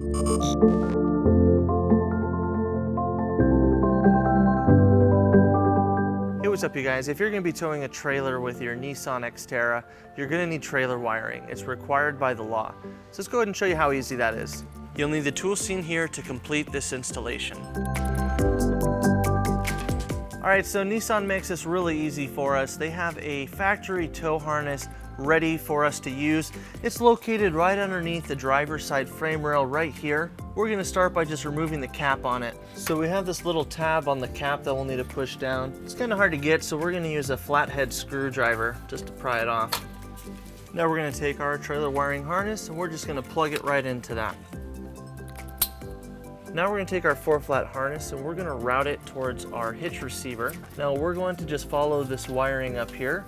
Hey, what's up you guys? If you're going to be towing a trailer with your Nissan Xterra, you're going to need trailer wiring. It's required by the law. So let's go ahead and show you how easy that is. You'll need the tools seen here to complete this installation. Alright, so Nissan makes this really easy for us. They have a factory tow harness ready for us to use. It's located right underneath the driver's side frame rail right here. We're going to start by just removing the cap on it. So we have this little tab on the cap that we'll need to push down. It's kind of hard to get, so we're going to use a flathead screwdriver just to pry it off. Now we're going to take our trailer wiring harness and we're just going to plug it right into that. Now we're going to take our 4-flat harness and we're going to route it towards our hitch receiver. Now we're going to just follow this wiring up here.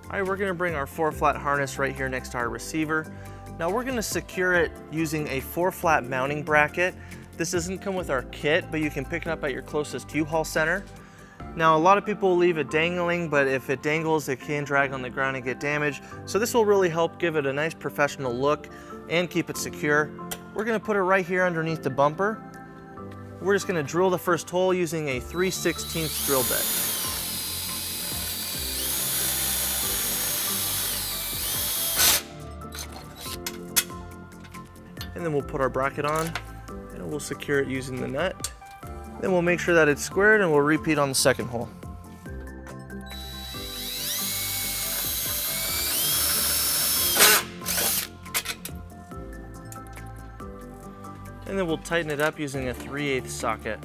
Alright, we're going to bring our 4-flat harness right here next to our receiver. Now we're going to secure it using a 4-flat mounting bracket. This doesn't come with our kit, but you can pick it up at your closest U-Haul center. Now a lot of people will leave it dangling, but if it dangles it can drag on the ground and get damaged. So this will really help give it a nice professional look and keep it secure. We're going to put it right here underneath the bumper. We're just going to drill the first hole using a 3/16 drill bit. And then we'll put our bracket on and we'll secure it using the nut. Then we'll make sure that it's squared and we'll repeat on the second hole. And then we'll tighten it up using a 3/8 socket.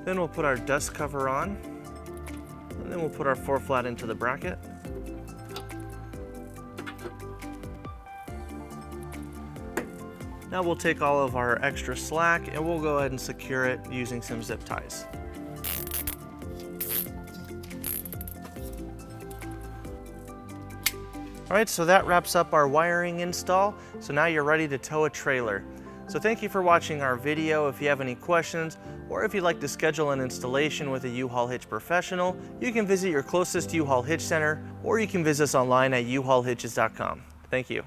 Then we'll put our dust cover on, and then we'll put our 4-flat into the bracket. Now we'll take all of our extra slack and we'll go ahead and secure it using some zip ties. Alright, so that wraps up our wiring install. So now you're ready to tow a trailer. So thank you for watching our video. If you have any questions or if you'd like to schedule an installation with a U-Haul Hitch professional, you can visit your closest U-Haul Hitch center or you can visit us online at uhaulhitches.com. Thank you.